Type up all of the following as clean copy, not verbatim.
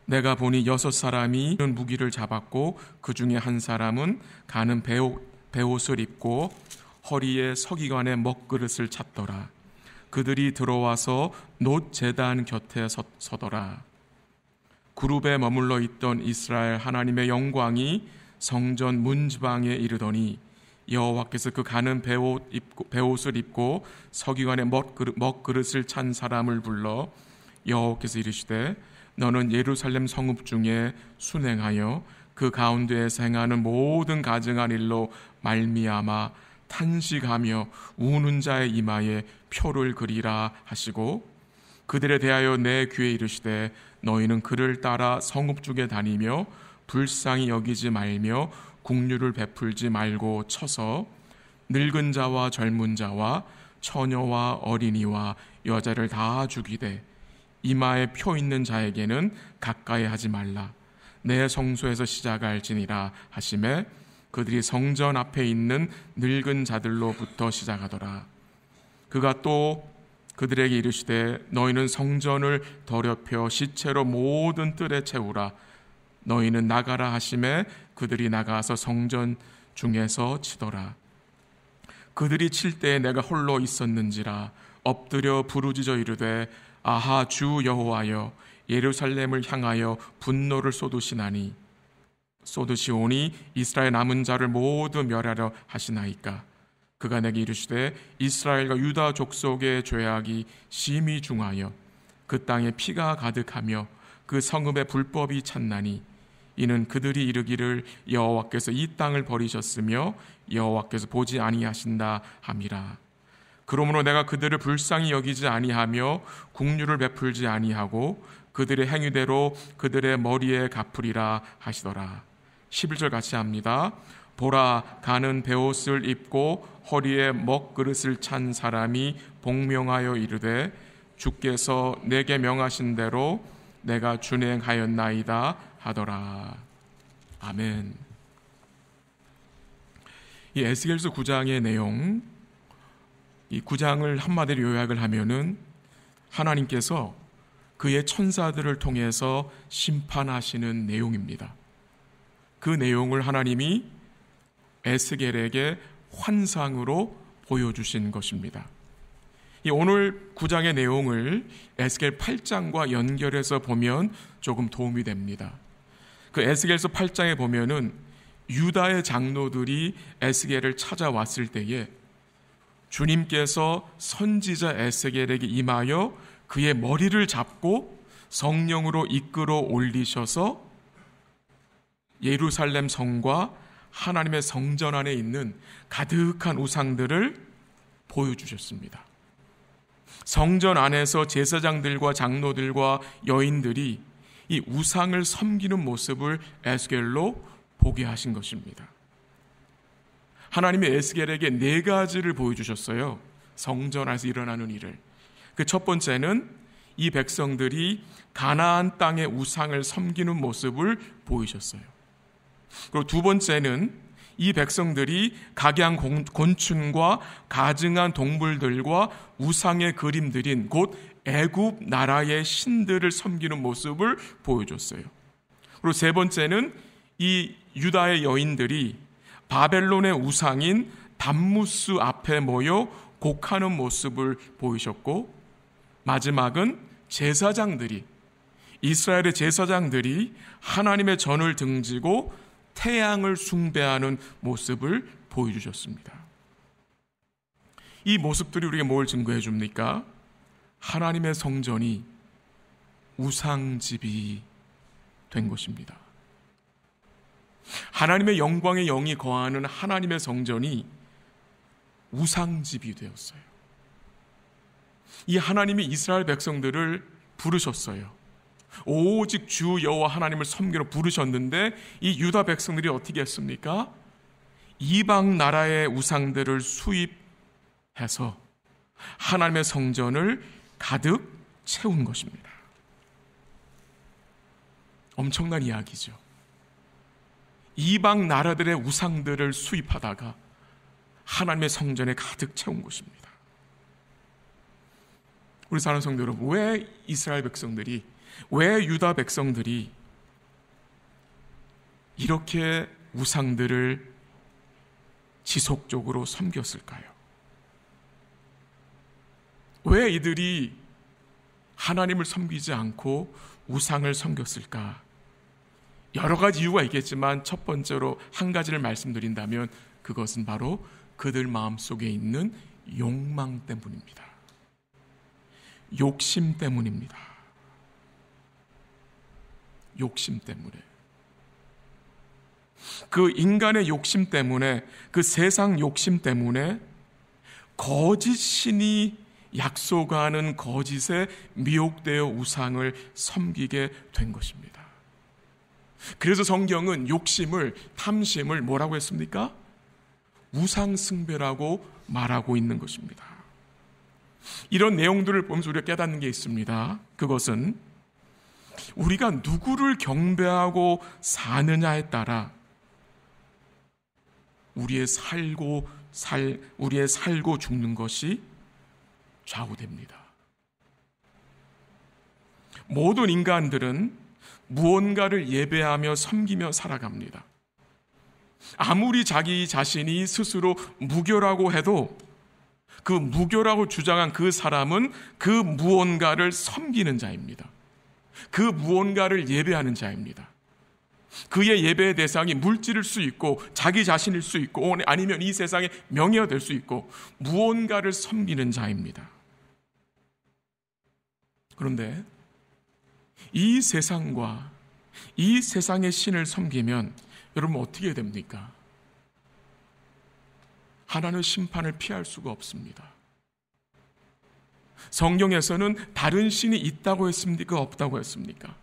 내가 보니 6사람이 무기를 잡았고 그 중에 한 사람은 가는 베옷을 입고 허리에 서기관의 먹그릇을 찼더라. 그들이 들어와서 놋 제단 곁에 서더라. 그룹에 머물러 있던 이스라엘 하나님의 영광이 성전 문지방에 이르더니 여호와께서 그 가는 베옷을 입고 서기관의 먹그릇을 찬 사람을 불러 여호와께서 이르시되 너는 예루살렘 성읍 중에 순행하여 그 가운데에서 행하는 모든 가증한 일로 말미암아 탄식하며 우는 자의 이마에 표를 그리라 하시고 그들에 대하여 내 귀에 이르시되 너희는 그를 따라 성읍 중에 다니며 불쌍히 여기지 말며 국류를 베풀지 말고 쳐서 늙은 자와 젊은 자와 처녀와 어린이와 여자를 다 죽이되 이마에 표 있는 자에게는 가까이 하지 말라. 내 성소에서 시작할지니라 하시매 그들이 성전 앞에 있는 늙은 자들로부터 시작하더라. 그가 또 그들에게 이르시되 너희는 성전을 더럽혀 시체로 모든 뜰에 채우라. 너희는 나가라 하시매 그들이 나가서 성전 중에서 치더라. 그들이 칠 때에 내가 홀로 있었는지라 엎드려 부르짖어 이르되 아하 주 여호와여 예루살렘을 향하여 분노를 쏟으시오니 이스라엘 남은 자를 모두 멸하려 하시나이까. 그가 내게 이르시되 이스라엘과 유다 족속의 죄악이 심히 중하여 그 땅에 피가 가득하며 그 성읍에 불법이 찼나니 이는 그들이 이르기를 여호와께서 이 땅을 버리셨으며 여호와께서 보지 아니하신다 함이라. 그러므로 내가 그들을 불쌍히 여기지 아니하며 국류를 베풀지 아니하고 그들의 행위대로 그들의 머리에 갚으리라 하시더라. 11절 같이 합니다. 보라 가는 베옷을 입고 허리에 먹그릇을 찬 사람이 복명하여 이르되 주께서 내게 명하신 대로 내가 준행하였나이다 하더라. 아멘. 이 에스겔서 9장의 내용, 이 9장을 한마디로 요약을 하면은 하나님께서 그의 천사들을 통해서 심판하시는 내용입니다. 그 내용을 하나님이 에스겔에게 환상으로 보여주신 것입니다. 이 오늘 9장의 내용을 에스겔 8장과 연결해서 보면 조금 도움이 됩니다. 그 에스겔서 8장에 보면은 유다의 장로들이 에스겔을 찾아왔을 때에 주님께서 선지자 에스겔에게 임하여 그의 머리를 잡고 성령으로 이끌어 올리셔서 예루살렘 성과 하나님의 성전 안에 있는 가득한 우상들을 보여주셨습니다. 성전 안에서 제사장들과 장로들과 여인들이 이 우상을 섬기는 모습을 에스겔로 보게 하신 것입니다. 하나님이 에스겔에게 4가지를 보여주셨어요. 성전 안에서 일어나는 일을. 그 첫 번째는 이 백성들이 가나안 땅의 우상을 섬기는 모습을 보이셨어요. 그리고 두 번째는 이 백성들이 각양 곤충과 가증한 동물들과 우상의 그림들인 곧 애굽 나라의 신들을 섬기는 모습을 보여줬어요. 그리고 세 번째는 이 유다의 여인들이 바벨론의 우상인 담무스 앞에 모여 곡하는 모습을 보이셨고, 마지막은 제사장들이, 이스라엘의 제사장들이 하나님의 전을 등지고 태양을 숭배하는 모습을 보여주셨습니다. 이 모습들이 우리에게 뭘 증거해 줍니까? 하나님의 성전이 우상집이 된 것입니다. 하나님의 영광의 영이 거하는 하나님의 성전이 우상집이 되었어요. 이 하나님이 이스라엘 백성들을 부르셨어요. 오직 주 여호와 하나님을 섬기러 부르셨는데 이 유다 백성들이 어떻게 했습니까? 이방 나라의 우상들을 수입해서 하나님의 성전을 가득 채운 것입니다. 엄청난 이야기죠. 이방 나라들의 우상들을 수입하다가 하나님의 성전에 가득 채운 것입니다. 우리 사랑하는 성도 여러분, 왜 이스라엘 백성들이 왜 유다 백성들이 이렇게 우상들을 지속적으로 섬겼을까요? 왜 이들이 하나님을 섬기지 않고 우상을 섬겼을까? 여러 가지 이유가 있겠지만 첫 번째로 한 가지를 말씀드린다면 그것은 바로 그들 마음속에 있는 욕망 때문입니다. 욕심 때문입니다. 욕심 때문에. 그 인간의 욕심 때문에, 그 세상 욕심 때문에 거짓 신이 약속하는 거짓에 미혹되어 우상을 섬기게 된 것입니다. 그래서 성경은 욕심을, 탐심을 뭐라고 했습니까? 우상숭배라고 말하고 있는 것입니다. 이런 내용들을 보면서 우리가 깨닫는 게 있습니다. 그것은 우리가 누구를 경배하고 사느냐에 따라 우리의 살고 죽는 것이 좌우됩니다. 모든 인간들은 무언가를 예배하며 섬기며 살아갑니다. 아무리 자기 자신이 스스로 무교라고 해도 그 무교라고 주장한 그 사람은 그 무언가를 섬기는 자입니다. 그 무언가를 예배하는 자입니다. 그의 예배의 대상이 물질일 수 있고 자기 자신일 수 있고 아니면 이 세상의 명예가 될 수 있고 무언가를 섬기는 자입니다. 그런데 이 세상과 이 세상의 신을 섬기면 여러분 어떻게 됩니까? 하나님의 심판을 피할 수가 없습니다. 성경에서는 다른 신이 있다고 했습니까? 없다고 했습니까?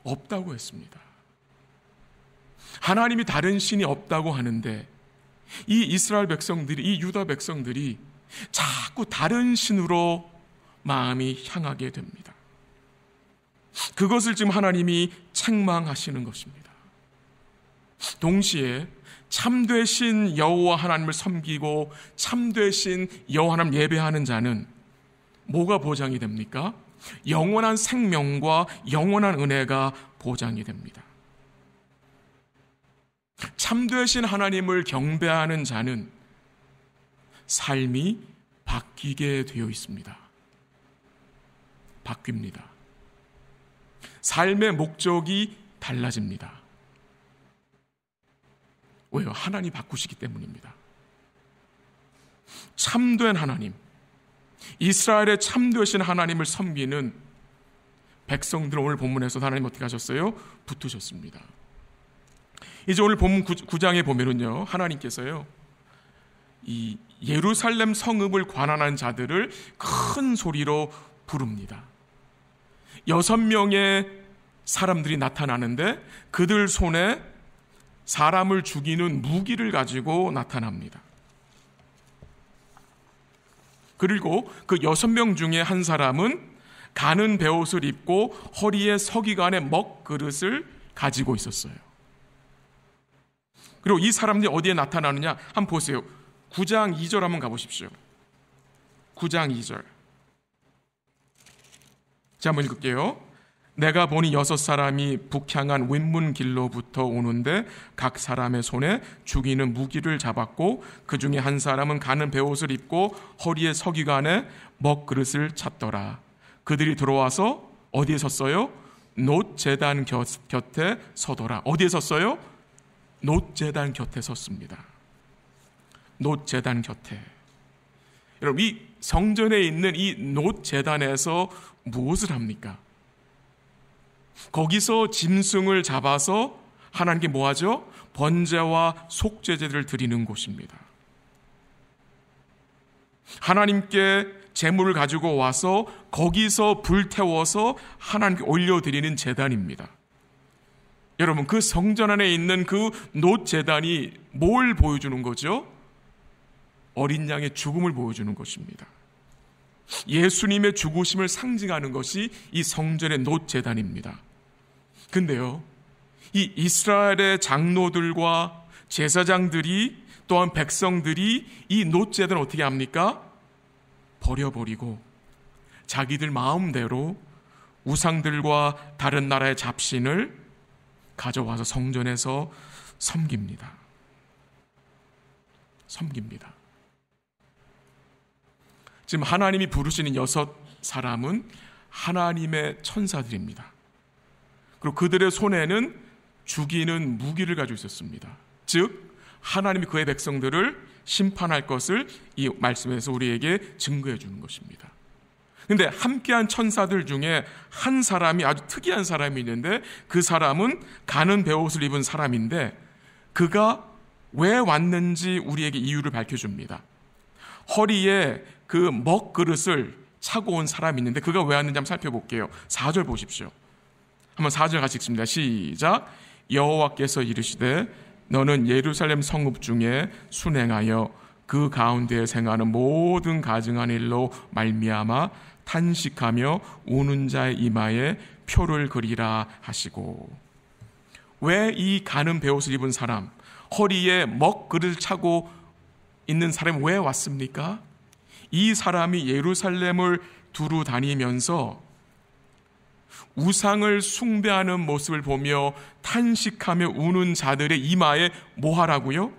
없다고 했습니다. 하나님이 다른 신이 없다고 하는데 이 이스라엘 백성들이, 이 유다 백성들이 자꾸 다른 신으로 마음이 향하게 됩니다. 그것을 지금 하나님이 책망하시는 것입니다. 동시에 참되신 여호와 하나님을 섬기고 참되신 여호와 하나님 예배하는 자는 뭐가 보장이 됩니까? 영원한 생명과 영원한 은혜가 보장이 됩니다. 참되신 하나님을 경배하는 자는 삶이 바뀌게 되어 있습니다. 바뀝니다. 삶의 목적이 달라집니다. 왜요? 하나님 바꾸시기 때문입니다. 참된 하나님, 이스라엘의 참되신 하나님을 섬기는 백성들 오늘 본문에서 하나님 어떻게 하셨어요? 붙으셨습니다. 이제 오늘 본문 9장에 보면은요, 하나님께서요, 이 예루살렘 성읍을 관할하는 자들을 큰 소리로 부릅니다. 6명의 사람들이 나타나는데 그들 손에 사람을 죽이는 무기를 가지고 나타납니다. 그리고 그 6명 중에 한 사람은 가는 베옷을 입고 허리에 서기관의 먹그릇을 가지고 있었어요. 그리고 이 사람들이 어디에 나타나느냐 한번 보세요. 9장 2절 한번 가보십시오. 9장 2절. 자, 한번 읽을게요. 내가 보니 6사람이 북향한 윗문 길로부터 오는데 각 사람의 손에 죽이는 무기를 잡았고 그 중에 한 사람은 가는 베옷을 입고 허리에 서기관에 먹그릇을 찼더라. 그들이 들어와서 어디에 섰어요? 놋제단 곁에 서더라. 어디에 섰어요? 놋제단 곁에 섰습니다. 놋제단 곁에. 여러분, 이 성전에 있는 이 놋제단에서 무엇을 합니까? 거기서 짐승을 잡아서 하나님께 뭐하죠? 번제와 속죄제를 드리는 곳입니다. 하나님께 제물을 가지고 와서 거기서 불태워서 하나님께 올려드리는 제단입니다. 여러분, 그 성전 안에 있는 그 놋제단이 뭘 보여주는 거죠? 어린 양의 죽음을 보여주는 것입니다. 예수님의 죽으심을 상징하는 것이 이 성전의 놋제단입니다. 근데요, 이 이스라엘의 장로들과 제사장들이 또한 백성들이 이 놋제단을 어떻게 합니까? 버려버리고 자기들 마음대로 우상들과 다른 나라의 잡신을 가져와서 성전에서 섬깁니다. 지금 하나님이 부르시는 6사람은 하나님의 천사들입니다. 그리고 그들의 손에는 죽이는 무기를 가지고 있었습니다. 즉 하나님이 그의 백성들을 심판할 것을 이 말씀에서 우리에게 증거해 주는 것입니다. 그런데 함께한 천사들 중에 한 사람이 아주 특이한 사람이 있는데, 그 사람은 가는 베옷을 입은 사람인데 그가 왜 왔는지 우리에게 이유를 밝혀줍니다. 허리에 그 먹그릇을 차고 온 사람이 있는데 그가 왜 왔는지 한번 살펴볼게요. 4절 보십시오. 한번 4절 같이 읽습니다. 시작. 여호와께서 이르시되 너는 예루살렘 성읍 중에 순행하여 그 가운데에 생하는 모든 가증한 일로 말미암아 탄식하며 우는 자의 이마에 표를 그리라 하시고. 왜 이 가는 베옷을 입은 사람, 허리에 먹그릇을 차고 있는 사람이 왜 왔습니까? 이 사람이 예루살렘을 두루 다니면서 우상을 숭배하는 모습을 보며 탄식하며 우는 자들의 이마에 뭐 하라고요?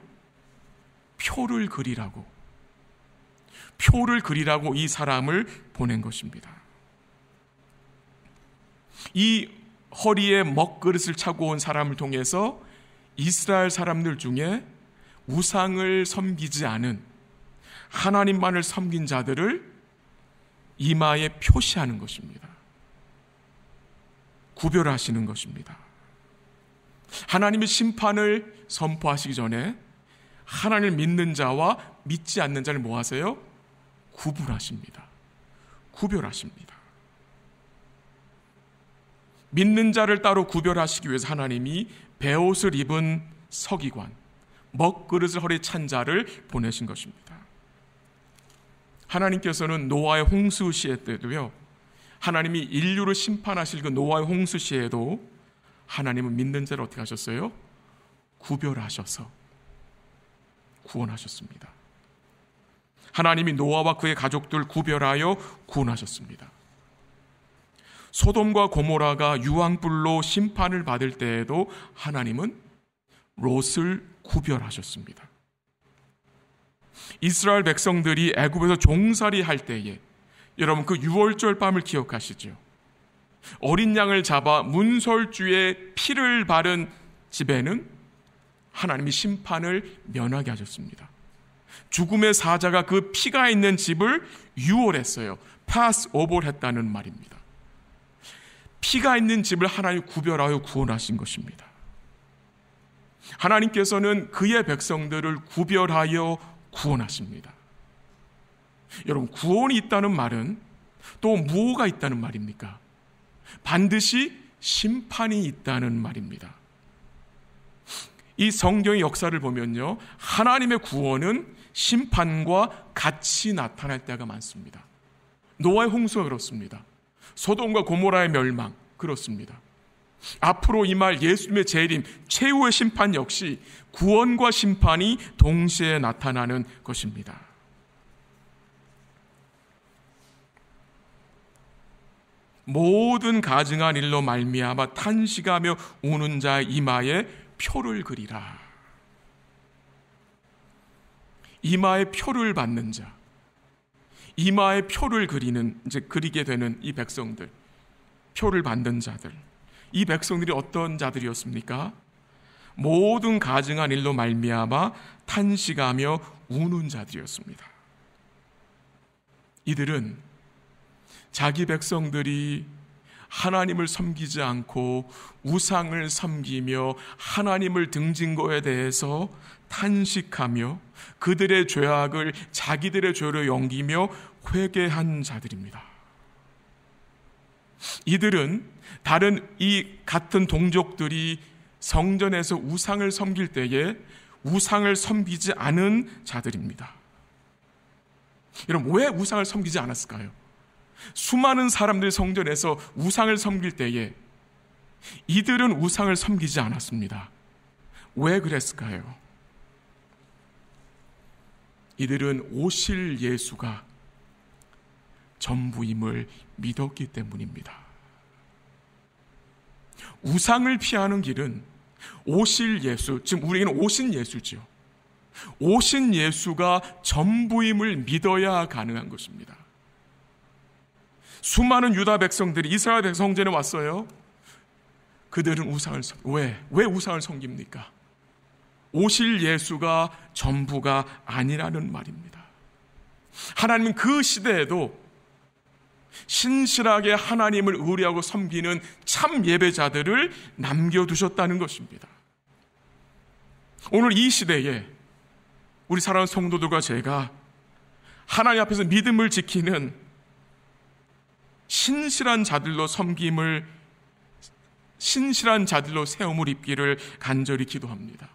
표를 그리라고 이 사람을 보낸 것입니다. 이 허리에 먹그릇을 차고 온 사람을 통해서 이스라엘 사람들 중에 우상을 섬기지 않은 하나님만을 섬긴 자들을 이마에 표시하는 것입니다. 구별하시는 것입니다. 하나님의 심판을 선포하시기 전에 하나님을 믿는 자와 믿지 않는 자를 뭐 하세요? 구별하십니다. 믿는 자를 따로 구별하시기 위해서 하나님이 베옷을 입은 서기관, 먹그릇을 허리에 찬 자를 보내신 것입니다. 하나님께서는 노아의 홍수 시에 때도요, 하나님이 인류를 심판하실 그 노아의 홍수 시에도 하나님은 믿는 자를 어떻게 하셨어요? 구별하셔서 구원하셨습니다. 하나님이 노아와 그의 가족들 구별하여 구원하셨습니다. 소돔과 고모라가 유황불로 심판을 받을 때에도 하나님은 롯을 구별하셨습니다. 이스라엘 백성들이 애굽에서 종살이 할 때에, 여러분 그 유월절 밤을 기억하시죠? 어린 양을 잡아 문설주에 피를 바른 집에는 하나님이 심판을 면하게 하셨습니다. 죽음의 사자가 그 피가 있는 집을 유월했어요. 패스 오버를 했다는 말입니다. 피가 있는 집을 하나님이 구별하여 구원하신 것입니다. 하나님께서는 그의 백성들을 구별하여 구원하십니다. 여러분, 구원이 있다는 말은 또 무엇가 있다는 말입니까? 반드시 심판이 있다는 말입니다. 이 성경의 역사를 보면요, 하나님의 구원은 심판과 같이 나타날 때가 많습니다. 노아의 홍수가 그렇습니다. 소돔과 고모라의 멸망 그렇습니다. 앞으로 임할 예수님의 재림, 최후의 심판 역시 구원과 심판이 동시에 나타나는 것입니다. 모든 가증한 일로 말미암아 탄식하며 우는 자의 이마에 표를 그리라. 이마에 표를 받는 자, 이마에 표를 그리게 되는 이 백성들, 표를 받는 자들, 이 백성들이 어떤 자들이었습니까? 모든 가증한 일로 말미암아 탄식하며 우는 자들이었습니다. 이들은 자기 백성들이 하나님을 섬기지 않고 우상을 섬기며 하나님을 등진 것에 대해서 탄식하며 그들의 죄악을 자기들의 죄로 여기며 회개한 자들입니다. 이들은 다른 이 같은 동족들이 성전에서 우상을 섬길 때에 우상을 섬기지 않은 자들입니다. 여러분, 왜 우상을 섬기지 않았을까요? 수많은 사람들이 성전에서 우상을 섬길 때에 이들은 우상을 섬기지 않았습니다. 왜 그랬을까요? 이들은 오실 예수가 전부임을 믿었기 때문입니다. 우상을 피하는 길은 오실 예수, 지금 우리에게는 오신 예수죠. 오신 예수가 전부임을 믿어야 가능한 것입니다. 수많은 유다 백성들이 이스라엘 백성전에 왔어요. 그들은 우상을 왜 우상을 섬깁니까? 오실 예수가 전부가 아니라는 말입니다. 하나님은 그 시대에도 신실하게 하나님을 의뢰하고 섬기는 참 예배자들을 남겨두셨다는 것입니다. 오늘 이 시대에 우리 사랑하는 성도들과 제가 하나님 앞에서 믿음을 지키는 신실한 자들로 섬김을, 신실한 자들로 세움을 입기를 간절히 기도합니다.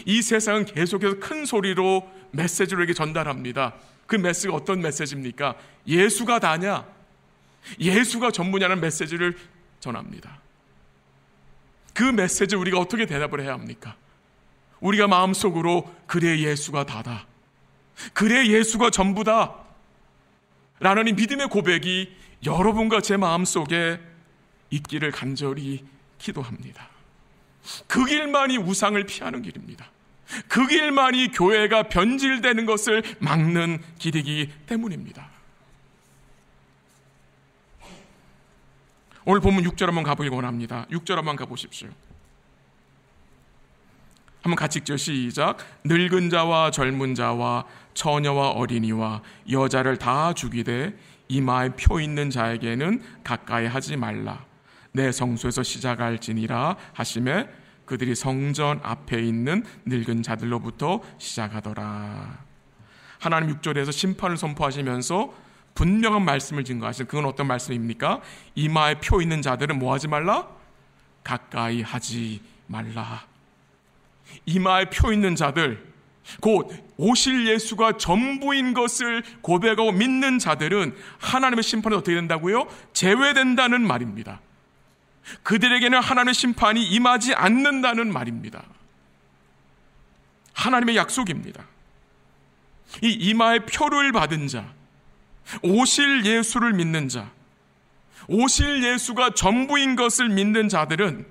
이 세상은 계속해서 큰 소리로 메시지를 이렇게 전달합니다. 그 메시지가 어떤 메시지입니까? 예수가 다냐? 예수가 전부냐는 메시지를 전합니다. 그 메시지 우리가 어떻게 대답을 해야 합니까? 우리가 마음속으로 그래 예수가 다다, 그래 예수가 전부다 라는 이 믿음의 고백이 여러분과 제 마음속에 있기를 간절히 기도합니다. 그 길만이 우상을 피하는 길입니다. 그 길만이 교회가 변질되는 것을 막는 길이기 때문입니다. 오늘 본문 6절 한번 가보길 원합니다. 6절 한번 가보십시오. 한번 같이 읽죠. 시작. 늙은 자와 젊은 자와 처녀와 어린이와 여자를 다 죽이되 이마에 표 있는 자에게는 가까이 하지 말라. 내 성소에서 시작할지니라 하시매 그들이 성전 앞에 있는 늙은 자들로부터 시작하더라. 하나님 6절에서 심판을 선포하시면서 분명한 말씀을 증거하시는, 그건 어떤 말씀입니까? 이마에 표 있는 자들은 뭐 하지 말라? 가까이 하지 말라. 이마에 표 있는 자들, 곧 오실 예수가 전부인 것을 고백하고 믿는 자들은 하나님의 심판에 어떻게 된다고요? 제외된다는 말입니다. 그들에게는 하나님의 심판이 임하지 않는다는 말입니다. 하나님의 약속입니다. 이 이마의 표를 받은 자, 오실 예수를 믿는 자, 오실 예수가 전부인 것을 믿는 자들은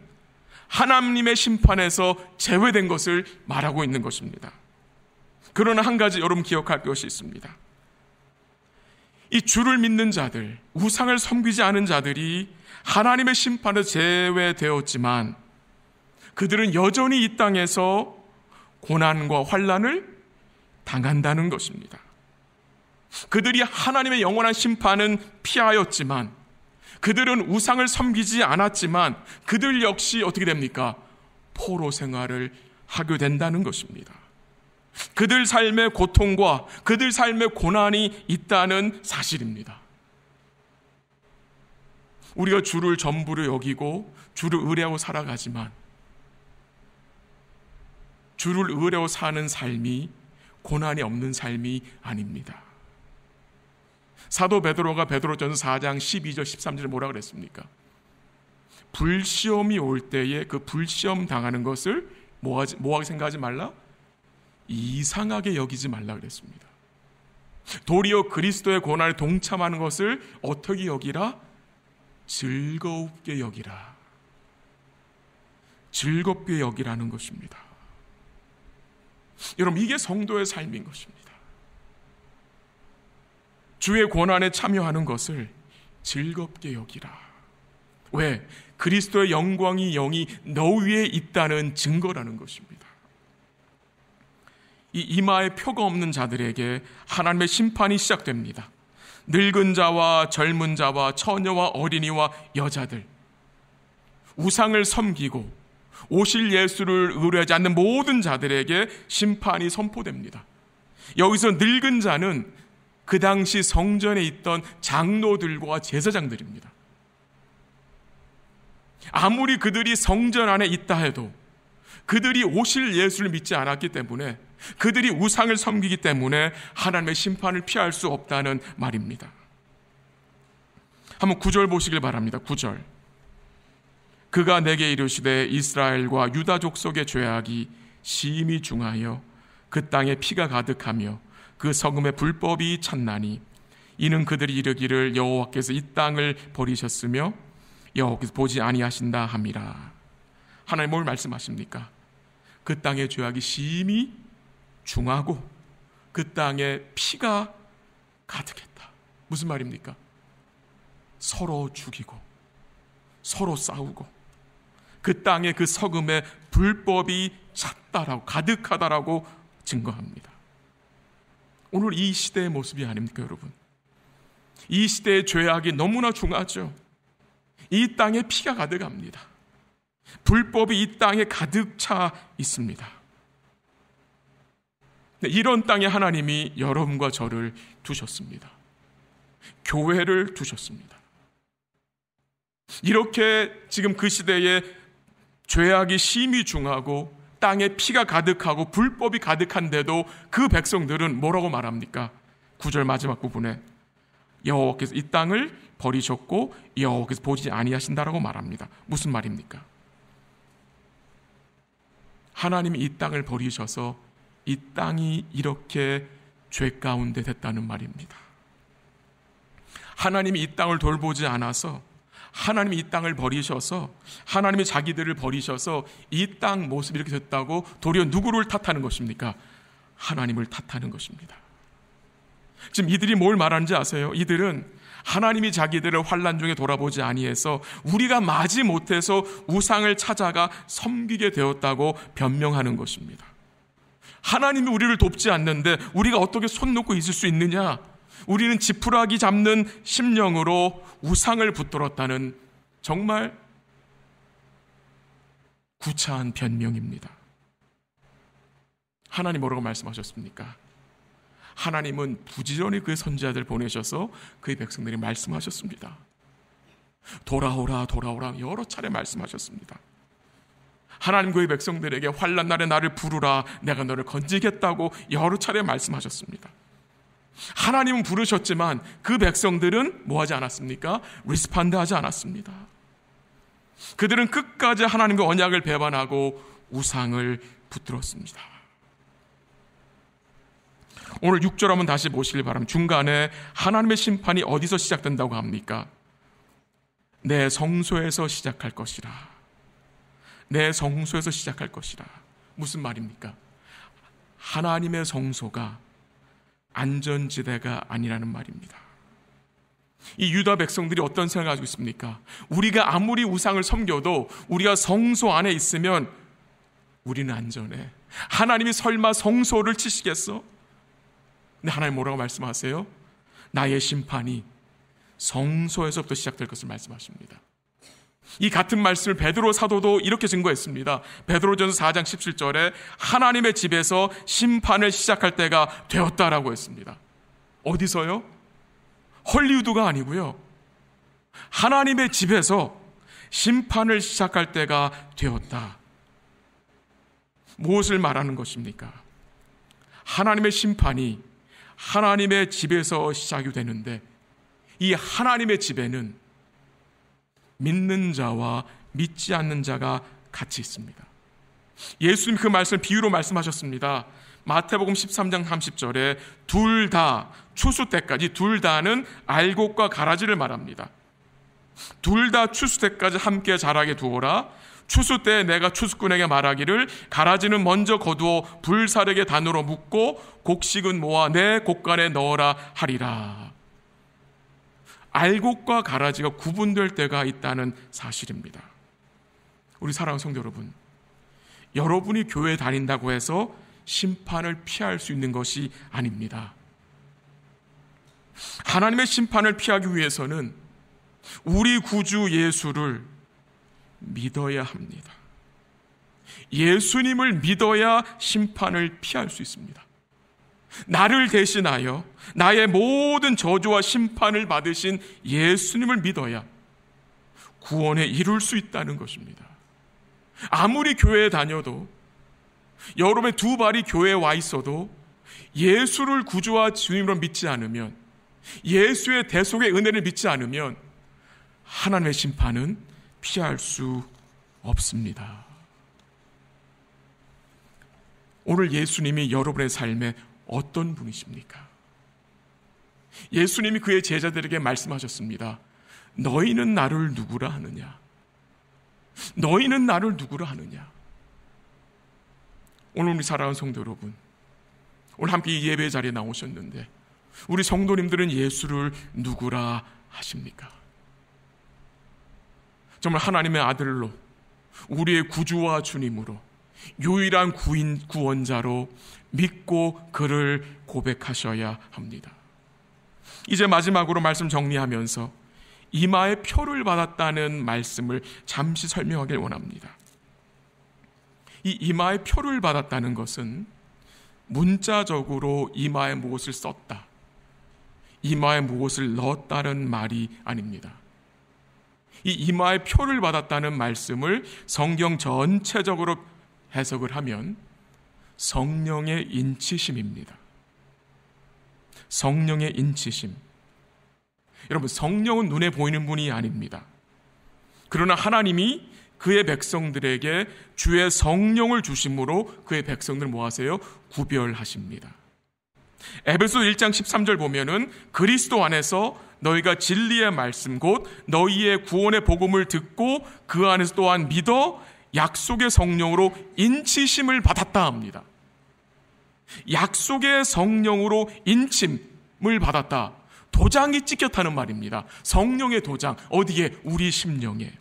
하나님의 심판에서 제외된 것을 말하고 있는 것입니다. 그러나 한 가지 여러분 기억할 것이 있습니다. 이 주를 믿는 자들, 우상을 섬기지 않은 자들이 하나님의 심판에 제외되었지만 그들은 여전히 이 땅에서 고난과 환난을 당한다는 것입니다. 그들이 하나님의 영원한 심판은 피하였지만, 그들은 우상을 섬기지 않았지만 그들 역시 어떻게 됩니까? 포로 생활을 하게 된다는 것입니다. 그들 삶의 고통과 그들 삶의 고난이 있다는 사실입니다. 우리가 주를 전부로 여기고 주를 의뢰하고 살아가지만 주를 의뢰하고 사는 삶이 고난이 없는 삶이 아닙니다. 사도 베드로가 베드로전서 4장 12절 13절에 뭐라 그랬습니까? 불시험이 올 때에 그 불시험 당하는 것을 뭐하게 생각하지 말라? 이상하게 여기지 말라 그랬습니다. 도리어 그리스도의 고난에 동참하는 것을 어떻게 여기라? 즐겁게 여기라. 즐겁게 여기라는 것입니다. 여러분, 이게 성도의 삶인 것입니다. 주의 고난에 참여하는 것을 즐겁게 여기라. 왜? 그리스도의 영광이 영이 너 위에 있다는 증거라는 것입니다. 이 이마에 표가 없는 자들에게 하나님의 심판이 시작됩니다. 늙은 자와 젊은 자와 처녀와 어린이와 여자들, 우상을 섬기고 오실 예수를 의뢰하지 않는 모든 자들에게 심판이 선포됩니다. 여기서 늙은 자는 그 당시 성전에 있던 장로들과 제사장들입니다. 아무리 그들이 성전 안에 있다 해도 그들이 오실 예수를 믿지 않았기 때문에, 그들이 우상을 섬기기 때문에 하나님의 심판을 피할 수 없다는 말입니다. 한번 9절 보시길 바랍니다. 9절. 그가 내게 이르시되 이스라엘과 유다 족속의 죄악이 심히 중하여 그 땅에 피가 가득하며 그 성읍의 불법이 찼나니 이는 그들이 이르기를 여호와께서 이 땅을 버리셨으며 여호와께서 보지 아니하신다 함이라. 하나님 뭘 말씀하십니까? 그 땅의 죄악이 심히 중하고 그 땅에 피가 가득했다. 무슨 말입니까? 서로 죽이고 서로 싸우고 그 땅에 그 서금에 불법이 찼다라고, 가득하다라고 증거합니다. 오늘 이 시대의 모습이 아닙니까, 여러분? 이 시대의 죄악이 너무나 중하죠. 이 땅에 피가 가득합니다. 불법이 이 땅에 가득 차 있습니다. 이런 땅에 하나님이 여러분과 저를 두셨습니다. 교회를 두셨습니다. 이렇게 지금 그 시대에 죄악이 심히 중하고 땅에 피가 가득하고 불법이 가득한데도 그 백성들은 뭐라고 말합니까? 9절 마지막 부분에 여호와께서 이 땅을 버리셨고 여호와께서 보지 아니하신다라고 말합니다. 무슨 말입니까? 하나님이 이 땅을 버리셔서 이 땅이 이렇게 죄 가운데 됐다는 말입니다. 하나님이 이 땅을 돌보지 않아서, 하나님이 이 땅을 버리셔서, 하나님이 자기들을 버리셔서 이 땅 모습이 이렇게 됐다고 도리어 누구를 탓하는 것입니까? 하나님을 탓하는 것입니다. 지금 이들이 뭘 말하는지 아세요? 이들은 하나님이 자기들을 환난 중에 돌아보지 아니해서 우리가 마지 못해서 우상을 찾아가 섬기게 되었다고 변명하는 것입니다. 하나님이 우리를 돕지 않는데 우리가 어떻게 손 놓고 있을 수 있느냐? 우리는 지푸라기 잡는 심령으로 우상을 붙들었다는 정말 구차한 변명입니다. 하나님 뭐라고 말씀하셨습니까? 하나님은 부지런히 그의 선지자들 보내셔서 그의 백성들이 말씀하셨습니다. 돌아오라 돌아오라 여러 차례 말씀하셨습니다. 하나님 그의 백성들에게 환난 날에 나를 부르라 내가 너를 건지겠다고 여러 차례 말씀하셨습니다. 하나님은 부르셨지만 그 백성들은 뭐하지 않았습니까? 리스판드하지 않았습니다. 그들은 끝까지 하나님과 언약을 배반하고 우상을 붙들었습니다. 오늘 6절 한번 다시 보시길 바랍니다. 중간에 하나님의 심판이 어디서 시작된다고 합니까? 내 성소에서 시작할 것이라. 내 성소에서 시작할 것이라. 무슨 말입니까? 하나님의 성소가 안전지대가 아니라는 말입니다. 이 유다 백성들이 어떤 생각을 가지고 있습니까? 우리가 아무리 우상을 섬겨도 우리가 성소 안에 있으면 우리는 안전해. 하나님이 설마 성소를 치시겠어? 근데 하나님 뭐라고 말씀하세요? 나의 심판이 성소에서부터 시작될 것을 말씀하십니다. 이 같은 말씀을 베드로 사도도 이렇게 증거했습니다. 베드로전서 4장 17절에 하나님의 집에서 심판을 시작할 때가 되었다라고 했습니다. 어디서요? 헐리우드가 아니고요. 하나님의 집에서 심판을 시작할 때가 되었다. 무엇을 말하는 것입니까? 하나님의 심판이 하나님의 집에서 시작이 되는데 이 하나님의 집에는 믿는 자와 믿지 않는 자가 같이 있습니다. 예수님 그 말씀을 비유로 말씀하셨습니다. 마태복음 13장 30절에 둘 다 추수 때까지, 둘 다는 알곡과 가라지를 말합니다. 둘 다 추수 때까지 함께 자라게 두어라. 추수 때에 내가 추수꾼에게 말하기를 가라지는 먼저 거두어 불사르게 단으로 묶고 곡식은 모아 내 곡간에 넣어라 하리라. 알곡과 가라지가 구분될 때가 있다는 사실입니다. 우리 사랑하는 성도 여러분, 여러분이 교회 다닌다고 해서 심판을 피할 수 있는 것이 아닙니다. 하나님의 심판을 피하기 위해서는 우리 구주 예수를 믿어야 합니다. 예수님을 믿어야 심판을 피할 수 있습니다. 나를 대신하여 나의 모든 저주와 심판을 받으신 예수님을 믿어야 구원에 이룰 수 있다는 것입니다. 아무리 교회에 다녀도, 여러분의 두 발이 교회에 와 있어도 예수를 구주와 주님으로 믿지 않으면, 예수의 대속의 은혜를 믿지 않으면 하나님의 심판은 피할 수 없습니다. 오늘 예수님이 여러분의 삶에 어떤 분이십니까? 예수님이 그의 제자들에게 말씀하셨습니다. 너희는 나를 누구라 하느냐? 너희는 나를 누구라 하느냐? 오늘 우리 사랑하는 성도 여러분, 오늘 함께 이 예배 자리에 나오셨는데 우리 성도님들은 예수를 누구라 하십니까? 정말 하나님의 아들로, 우리의 구주와 주님으로, 유일한 구원자로 믿고 그를 고백하셔야 합니다. 이제 마지막으로 말씀 정리하면서 이마에 표를 받았다는 말씀을 잠시 설명하길 원합니다. 이 이마에 표를 받았다는 것은 문자적으로 이마에 무엇을 썼다, 이마에 무엇을 넣었다는 말이 아닙니다. 이 이마에 표를 받았다는 말씀을 성경 전체적으로 해석을 하면 성령의 인치심입니다. 성령의 인치심. 여러분, 성령은 눈에 보이는 분이 아닙니다. 그러나 하나님이 그의 백성들에게 주의 성령을 주심으로 그의 백성들을 뭐 하세요? 구별하십니다. 에베소 1장 13절 보면은 그리스도 안에서 너희가 진리의 말씀 곧 너희의 구원의 복음을 듣고 그 안에서 또한 믿어 약속의 성령으로 인치심을 받았다 합니다. 약속의 성령으로 인침을 받았다. 도장이 찍혔다는 말입니다. 성령의 도장. 어디에? 우리 심령에.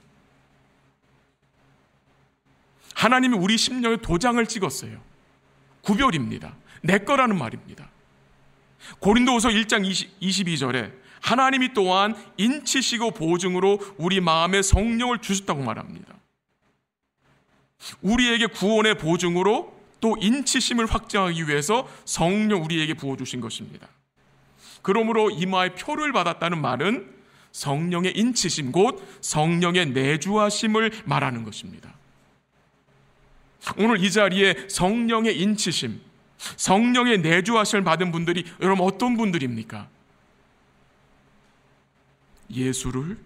하나님이 우리 심령에 도장을 찍었어요. 구별입니다. 내 거라는 말입니다. 고린도후서 1장 22절에 하나님이 또한 인치시고 보증으로 우리 마음에 성령을 주셨다고 말합니다. 우리에게 구원의 보증으로 또 인치심을 확증하기 위해서 성령 우리에게 부어주신 것입니다. 그러므로 이마에 표를 받았다는 말은 성령의 인치심, 곧 성령의 내주하심을 말하는 것입니다. 오늘 이 자리에 성령의 인치심, 성령의 내주하심을 받은 분들이 여러분 어떤 분들입니까? 예수를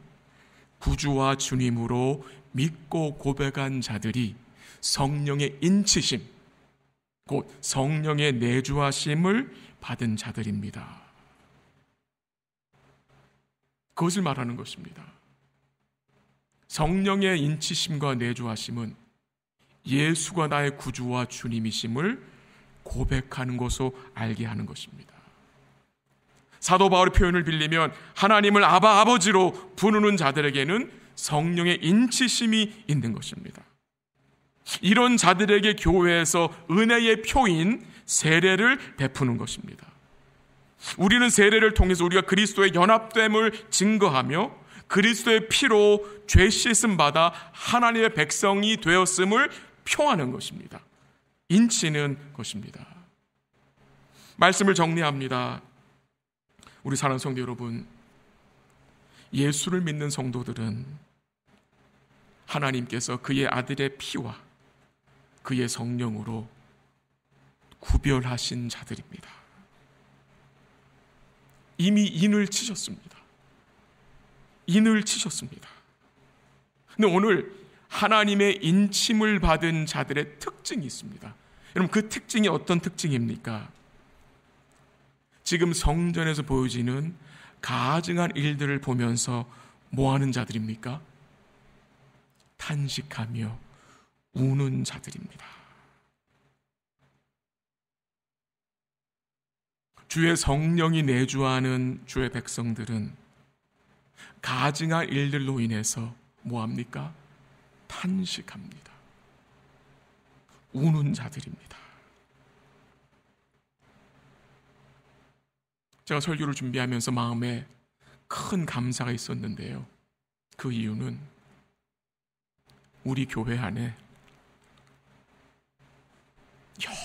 구주와 주님으로 믿고 고백한 자들이 성령의 인치심, 곧 성령의 내주하심을 받은 자들입니다. 그것을 말하는 것입니다. 성령의 인치심과 내주하심은 예수가 나의 구주와 주님이심을 고백하는 것으로 알게 하는 것입니다. 사도 바울의 표현을 빌리면 하나님을 아바 아버지로 부르는 자들에게는 성령의 인치심이 있는 것입니다. 이런 자들에게 교회에서 은혜의 표인 세례를 베푸는 것입니다. 우리는 세례를 통해서 우리가 그리스도의 연합됨을 증거하며 그리스도의 피로 죄 씻음 받아 하나님의 백성이 되었음을 표하는 것입니다. 인치는 것입니다. 말씀을 정리합니다. 우리 사랑하는 성도 여러분, 예수를 믿는 성도들은 하나님께서 그의 아들의 피와 그의 성령으로 구별하신 자들입니다. 이미 인을 치셨습니다. 인을 치셨습니다. 근데 오늘 하나님의 인침을 받은 자들의 특징이 있습니다. 여러분, 그 특징이 어떤 특징입니까? 지금 성전에서 보여지는 가증한 일들을 보면서 뭐 하는 자들입니까? 탄식하며 우는 자들입니다. 주의 성령이 내주하는 주의 백성들은 가증한 일들로 인해서 뭐합니까? 탄식합니다. 우는 자들입니다. 제가 설교를 준비하면서 마음에 큰 감사가 있었는데요. 그 이유는 우리 교회 안에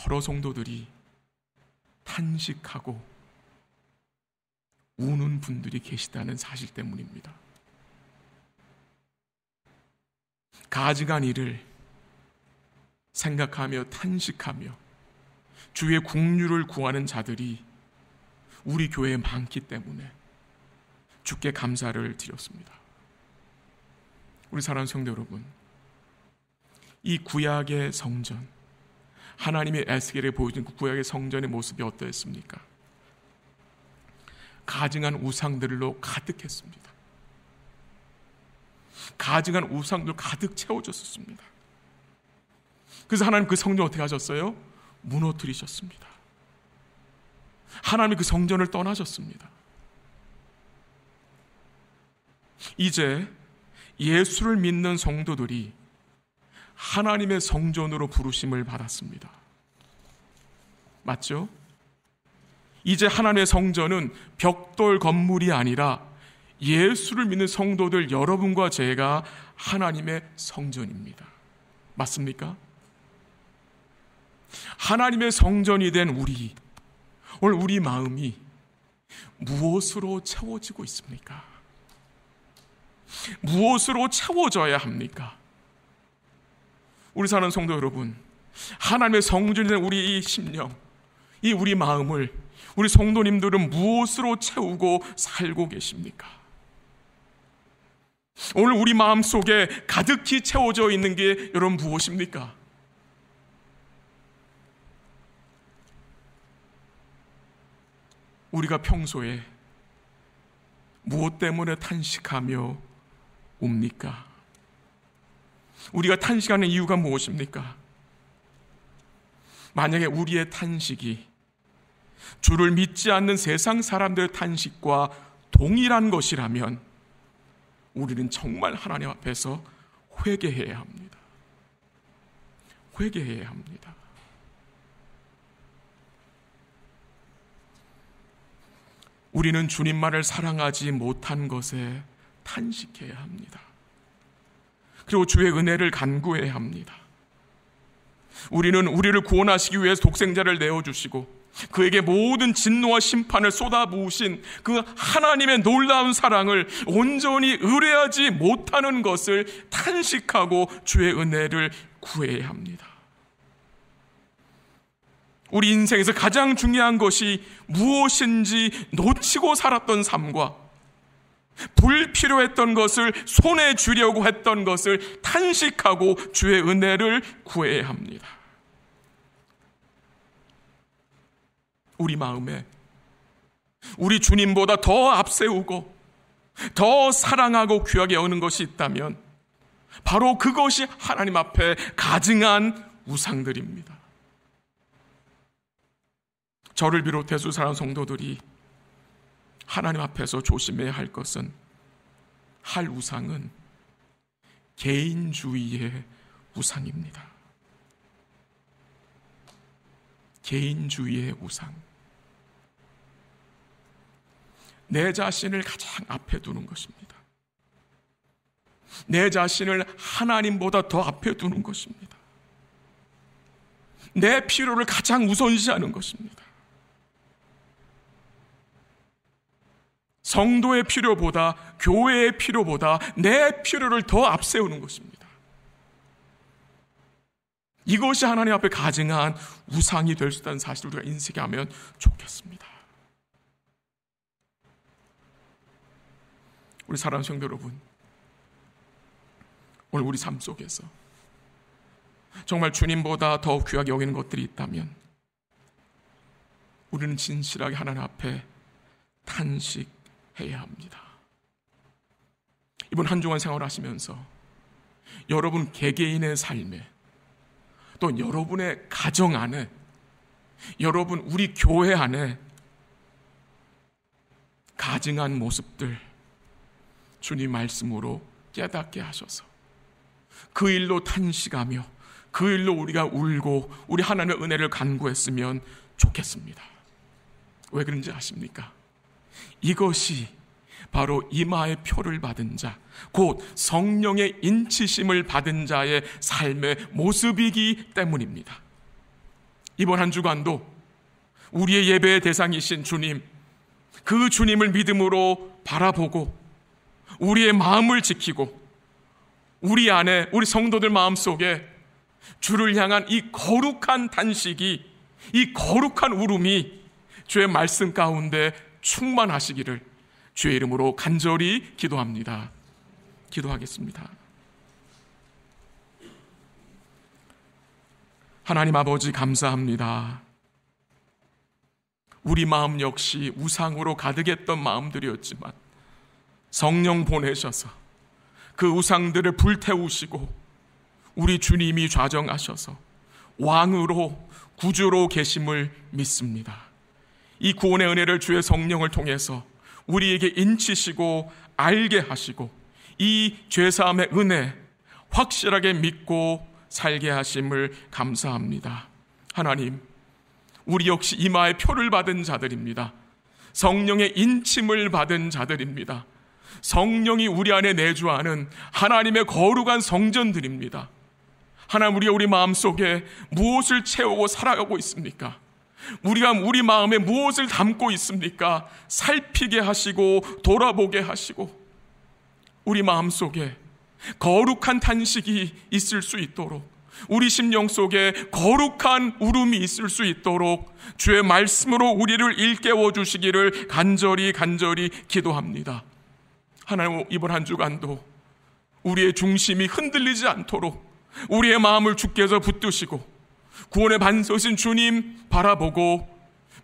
여러 성도들이 탄식하고 우는 분들이 계시다는 사실 때문입니다. 가증한 일을 생각하며 탄식하며 주의 국류를 구하는 자들이 우리 교회에 많기 때문에 주께 감사를 드렸습니다. 우리 사랑하는 성도 여러분, 이 구약의 성전, 하나님의 에스겔에 보여준 그 구약의 성전의 모습이 가증한 우상들 가득 채워졌었습니다. 그래서 하나님 그 성전 어떻게 하셨어요? 무너뜨리셨습니다. 하나님이 그 성전을 떠나셨습니다. 이제 예수를 믿는 성도들이 하나님의 성전으로 부르심을 받았습니다. 맞죠? 이제 하나님의 성전은 벽돌 건물이 아니라 예수를 믿는 성도들 여러분과 제가 하나님의 성전입니다. 맞습니까? 하나님의 성전이 된 우리, 오늘 우리 마음이 무엇으로 채워지고 있습니까? 무엇으로 채워져야 합니까? 우리 사는 성도 여러분, 하나님의 성전이 된 우리 이 심령, 이 우리 마음을 우리 성도님들은 무엇으로 채우고 살고 계십니까? 오늘 우리 마음 속에 가득히 채워져 있는 게 여러분 무엇입니까? 우리가 평소에 무엇 때문에 탄식하며 옵니까? 우리가 탄식하는 이유가 무엇입니까? 만약에 우리의 탄식이 주를 믿지 않는 세상 사람들의 탄식과 동일한 것이라면 우리는 정말 하나님 앞에서 회개해야 합니다. 회개해야 합니다. 우리는 주님만을 사랑하지 못한 것에 탄식해야 합니다. 그리고 주의 은혜를 간구해야 합니다. 우리는 우리를 구원하시기 위해서 독생자를 내어주시고 그에게 모든 진노와 심판을 쏟아부으신 그 하나님의 놀라운 사랑을 온전히 의뢰하지 못하는 것을 탄식하고 주의 은혜를 구해야 합니다. 우리 인생에서 가장 중요한 것이 무엇인지 놓치고 살았던 삶과 불필요했던 것을 손에 쥐려고 했던 것을 탄식하고 주의 은혜를 구해야 합니다. 우리 마음에 우리 주님보다 더 앞세우고 더 사랑하고 귀하게 여기는 것이 있다면 바로 그것이 하나님 앞에 가증한 우상들입니다. 저를 비롯해서 사랑하는 성도들이 하나님 앞에서 조심해야 할 것은, 할 우상은 개인주의의 우상입니다. 개인주의의 우상. 내 자신을 가장 앞에 두는 것입니다. 내 자신을 하나님보다 더 앞에 두는 것입니다. 내 필요를 가장 우선시하는 것입니다. 성도의 필요보다, 교회의 필요보다 내 필요를 더 앞세우는 것입니다. 이것이 하나님 앞에 가증한 우상이 될 수 있다는 사실을 우리가 인식하면 좋겠습니다. 우리 사랑하는 성도 여러분, 오늘 우리 삶 속에서 정말 주님보다 더 귀하게 여기는 것들이 있다면 우리는 진실하게 하나님 앞에 탄식해야 합니다. 이번 한 주간 생활하시면서 여러분 개개인의 삶에, 또 여러분의 가정 안에, 여러분 우리 교회 안에 가증한 모습들 주님 말씀으로 깨닫게 하셔서 그 일로 탄식하며 그 일로 우리가 울고 우리 하나님의 은혜를 간구했으면 좋겠습니다. 왜 그런지 아십니까? 이것이 바로 이마의 표를 받은 자, 곧 성령의 인치심을 받은 자의 삶의 모습이기 때문입니다. 이번 한 주간도 우리의 예배의 대상이신 주님, 그 주님을 믿음으로 바라보고 우리의 마음을 지키고 우리 안에, 우리 성도들 마음속에 주를 향한 이 거룩한 탄식이, 이 거룩한 울음이 주의 말씀 가운데 충만하시기를 주의 이름으로 간절히 기도합니다. 기도하겠습니다. 하나님 아버지 감사합니다. 우리 마음 역시 우상으로 가득했던 마음들이었지만 성령 보내셔서 그 우상들을 불태우시고 우리 주님이 좌정하셔서 왕으로 구주로 계심을 믿습니다. 이 구원의 은혜를 주의 성령을 통해서 우리에게 인치시고 알게 하시고 이 죄사함의 은혜 확실하게 믿고 살게 하심을 감사합니다. 하나님, 우리 역시 이마에 표를 받은 자들입니다. 성령의 인침을 받은 자들입니다. 성령이 우리 안에 내주하는 하나님의 거룩한 성전들입니다. 하나님, 우리가 우리 마음속에 무엇을 채우고 살아가고 있습니까? 우리가 우리 마음에 무엇을 담고 있습니까? 살피게 하시고 돌아보게 하시고 우리 마음속에 거룩한 탄식이 있을 수 있도록, 우리 심령 속에 거룩한 울음이 있을 수 있도록 주의 말씀으로 우리를 일깨워 주시기를 간절히 기도합니다. 하나님, 이번 한 주간도 우리의 중심이 흔들리지 않도록 우리의 마음을 주께서 붙드시고 구원의 반석이신 주님 바라보고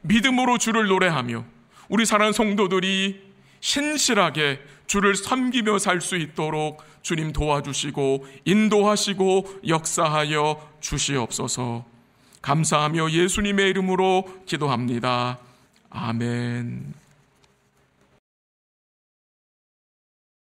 믿음으로 주를 노래하며 우리 사랑하는 성도들이 신실하게 주를 섬기며 살 수 있도록 주님 도와주시고 인도하시고 역사하여 주시옵소서. 감사하며 예수님의 이름으로 기도합니다. 아멘.